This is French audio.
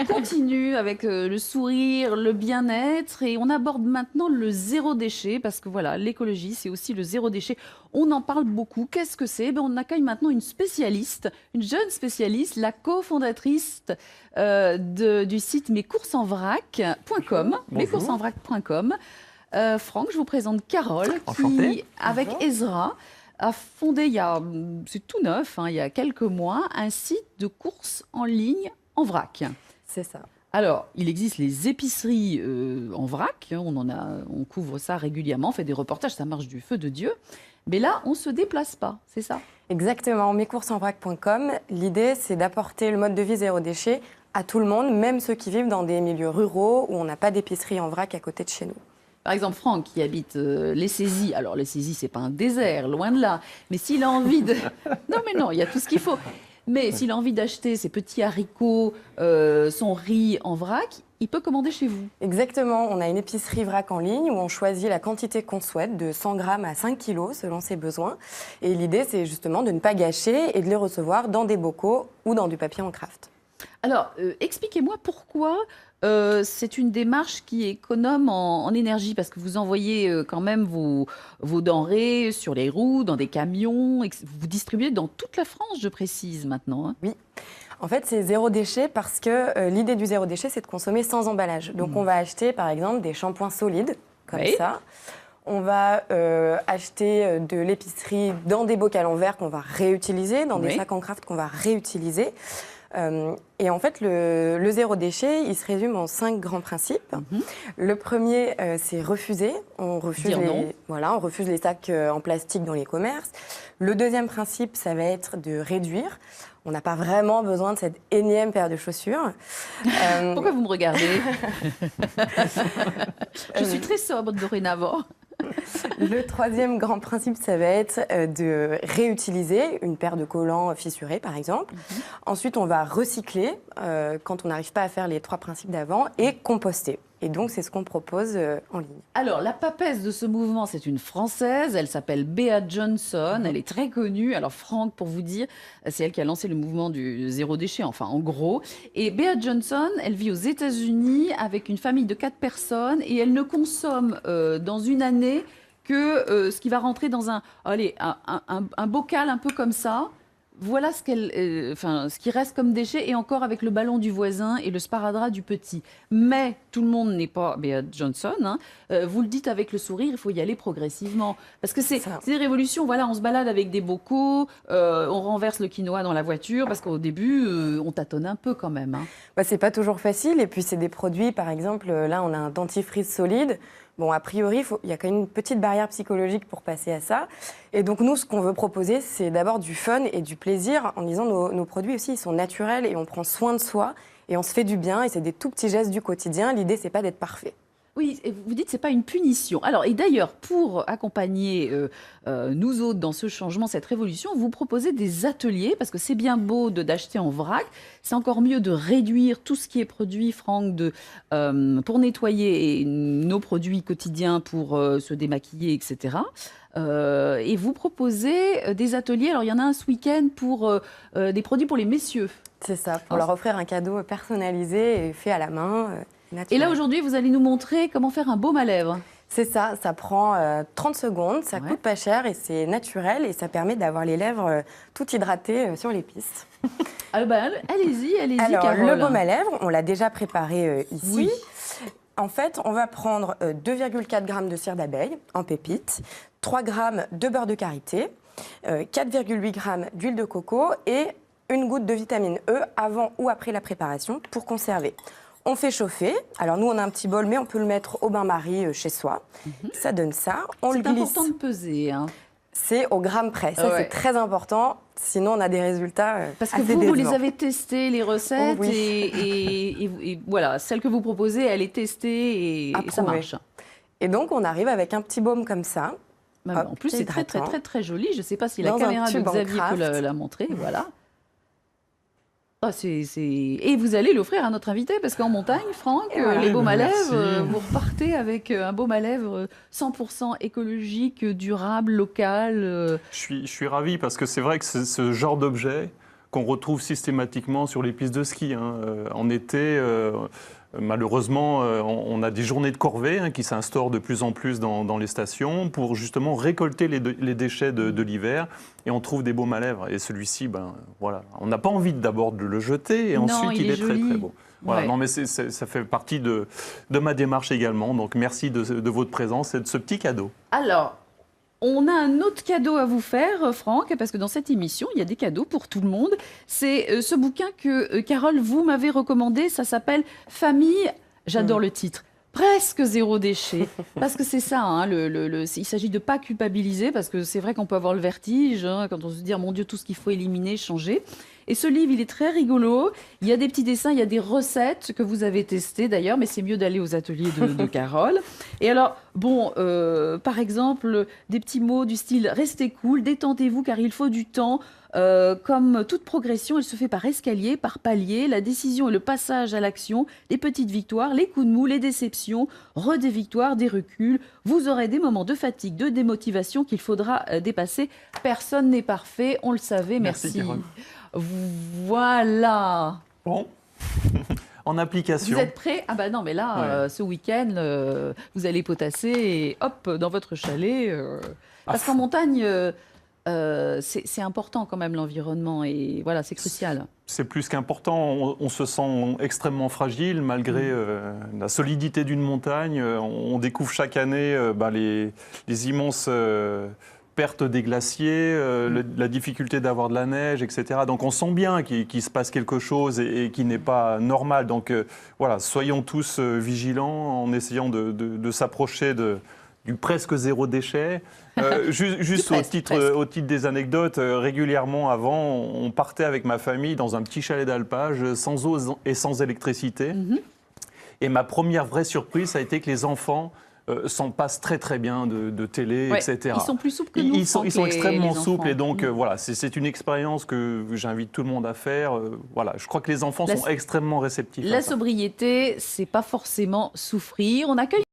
on continue avec le sourire, le bien-être et on aborde maintenant le zéro déchet parce que voilà, l'écologie, c'est aussi le zéro déchet. On en parle beaucoup. Qu'est-ce que c'est? On accueille maintenant une spécialiste, une jeune spécialiste, la cofondatrice du site mescoursenvrac.com, mescoursenvrac.com. Franck, je vous présente Carole qui, avec Ezra, a fondé, c'est tout neuf, hein, il y a quelques mois, un site de courses en ligne en vrac. C'est ça. Alors, il existe les épiceries en vrac, hein, on couvre ça régulièrement, on fait des reportages, ça marche du feu de Dieu. Mais là, on ne se déplace pas, c'est ça? Exactement, mescoursenvrac.com, l'idée c'est d'apporter le mode de vie zéro déchet à tout le monde, même ceux qui vivent dans des milieux ruraux où on n'a pas d'épicerie en vrac à côté de chez nous. Par exemple, Franck, qui habite les Saisies. Alors, les Saisies, c'est pas un désert, loin de là. Mais s'il a envie de... Non, mais non, il y a tout ce qu'il faut. Mais s'il a envie d'acheter ses petits haricots, son riz en vrac, il peut commander chez vous. Exactement, on a une épicerie vrac en ligne où on choisit la quantité qu'on souhaite, de 100 grammes à 5 kilos selon ses besoins. Et l'idée, c'est justement de ne pas gâcher et de les recevoir dans des bocaux ou dans du papier en craft. Alors, expliquez-moi pourquoi c'est une démarche qui est économe en énergie, parce que vous envoyez quand même vos denrées sur les roues, dans des camions, vous distribuez dans toute la France, je précise maintenant. Hein. Oui. En fait, c'est zéro déchet parce que l'idée du zéro déchet, c'est de consommer sans emballage. Donc, on va acheter, par exemple, des shampoings solides, comme ça. On va acheter de l'épicerie dans des bocaux en verre qu'on va réutiliser, dans des sacs en craft qu'on va réutiliser. Et en fait, le zéro déchet, il se résume en 5 grands principes. Le premier, c'est refuser. On refuse on refuse les sacs en plastique dans les commerces. Le deuxième principe, ça va être de réduire. On n'a pas vraiment besoin de cette énième paire de chaussures. Pourquoi vous me regardez? Je suis très sobre dorénavant. Le troisième grand principe, ça va être de réutiliser une paire de collants fissurés, par exemple. Ensuite, on va recycler quand on n'arrive pas à faire les 3 principes d'avant et composter. Et donc, c'est ce qu'on propose en ligne. Alors, la papesse de ce mouvement, c'est une Française. Elle s'appelle Bea Johnson. Elle est très connue. Alors, Franck, pour vous dire, c'est elle qui a lancé le mouvement du zéro déchet, enfin, en gros. Et Bea Johnson, elle vit aux États-Unis avec une famille de 4 personnes et elle ne consomme dans une année que ce qui va rentrer dans un bocal un peu comme ça. Voilà ce qui reste comme déchet, et encore avec le ballon du voisin et le sparadrap du petit. Mais tout le monde n'est pas Bea Johnson. Hein. Vous le dites avec le sourire, il faut y aller progressivement. Parce que c'est des révolutions. Voilà, on se balade avec des bocaux, on renverse le quinoa dans la voiture, parce qu'au début, on tâtonne un peu quand même. Hein. Bah, c'est pas toujours facile. Et puis, c'est des produits, par exemple, là, on a un dentifrice solide. Bon, a priori, il y a quand même une petite barrière psychologique pour passer à ça. Et donc, nous, ce qu'on veut proposer, c'est d'abord du fun et du plaisir en disant nos produits aussi, ils sont naturels et on prend soin de soi et on se fait du bien et c'est des tout petits gestes du quotidien. L'idée, c'est pas d'être parfait. Oui, et vous dites que ce n'est pas une punition. Alors, et d'ailleurs, pour accompagner nous autres dans ce changement, cette révolution, vous proposez des ateliers, parce que c'est bien beau d'acheter en vrac, c'est encore mieux de réduire tout ce qui est produit, Franck, pour nettoyer nos produits quotidiens, pour se démaquiller, etc. Et vous proposez des ateliers. Alors, il y en a un ce week-end pour des produits pour les messieurs. C'est ça, pour leur offrir un cadeau personnalisé et fait à la main. Et là, aujourd'hui, vous allez nous montrer comment faire un baume à lèvres. C'est ça, ça prend 30 secondes, ça coûte pas cher et c'est naturel et ça permet d'avoir les lèvres tout hydratées sur les pistes. Allez-y, Alors, Carole. le baume à lèvres, on l'a déjà préparé ici. Oui. En fait, on va prendre 2,4 g de cire d'abeille en pépites, 3 g de beurre de karité, 4,8 g d'huile de coco et une goutte de vitamine E avant ou après la préparation pour conserver. On fait chauffer. Alors nous, on a un petit bol, mais on peut le mettre au bain-marie chez soi. Ça donne ça. C'est important de peser. Hein. C'est au gramme près. Ça, c'est très important. Sinon, on a des résultats Parce que vous les avez testés, les recettes, et voilà, celle que vous proposez, elle est testée et ça marche. Et donc, on arrive avec un petit baume comme ça. En plus, c'est très, très, très, très joli. Je ne sais pas si la caméra de Xavier peut la montrer. Voilà. Et vous allez l'offrir à notre invité, parce qu'en montagne, Franck, les baumes à lèvres, vous repartez avec un baume à lèvres 100% écologique, durable, local. Je suis ravi, parce que c'est vrai que ce genre d'objet, qu'on retrouve systématiquement sur les pistes de ski. En été, malheureusement, on a des journées de corvée qui s'instaurent de plus en plus dans les stations pour justement récolter les déchets de l'hiver, et on trouve des baumes à lèvres. Et celui-ci, voilà, on n'a pas envie d'abord de le jeter, et ensuite il est très très beau. Voilà, non, mais ça fait partie de ma démarche également. Donc merci de votre présence et de ce petit cadeau. Alors, on a un autre cadeau à vous faire, Franck, parce que dans cette émission, il y a des cadeaux pour tout le monde. C'est ce bouquin que, Carole, vous m'avez recommandé. Ça s'appelle « Famille ». J'adore le titre. Presque zéro déchet. Parce que c'est ça, il s'agit de ne pas culpabiliser, parce que c'est vrai qu'on peut avoir le vertige quand on se dit « Mon Dieu, tout ce qu'il faut éliminer, changer ». Et ce livre, il est très rigolo. Il y a des petits dessins, il y a des recettes que vous avez testées d'ailleurs, mais c'est mieux d'aller aux ateliers de Carole. Et alors, par exemple, des petits mots du style « Restez cool, détendez-vous car il faut du temps ». Comme toute progression, elle se fait par escalier, par palier. La décision et le passage à l'action, les petites victoires, les coups de mou, les déceptions, des victoires, des reculs. Vous aurez des moments de fatigue, de démotivation qu'il faudra dépasser. Personne n'est parfait, on le savait. Merci. Voilà. Bon. En application. Vous êtes prêts? Ah bah non, mais là, ce week-end, vous allez potasser et hop, dans votre chalet. Parce qu'en montagne, c'est important quand même l'environnement et voilà, c'est crucial. C'est plus qu'important. On se sent extrêmement fragile malgré la solidité d'une montagne. On découvre chaque année les immenses perte des glaciers, la difficulté d'avoir de la neige, etc. Donc on sent bien qu'il se passe quelque chose et qui n'est pas normal. Donc voilà, soyons tous vigilants en essayant de s'approcher du presque zéro déchet. Juste au titre des anecdotes, régulièrement avant, on partait avec ma famille dans un petit chalet d'alpage sans eau et sans électricité. Et ma première vraie surprise, ça a été que les enfants s'en passent très très bien de télé, etc. Ils sont plus souples que nous. Ils sont extrêmement souples et donc voilà, c'est une expérience que j'invite tout le monde à faire. Voilà, je crois que les enfants sont extrêmement réceptifs. La sobriété, c'est pas forcément souffrir. On accueille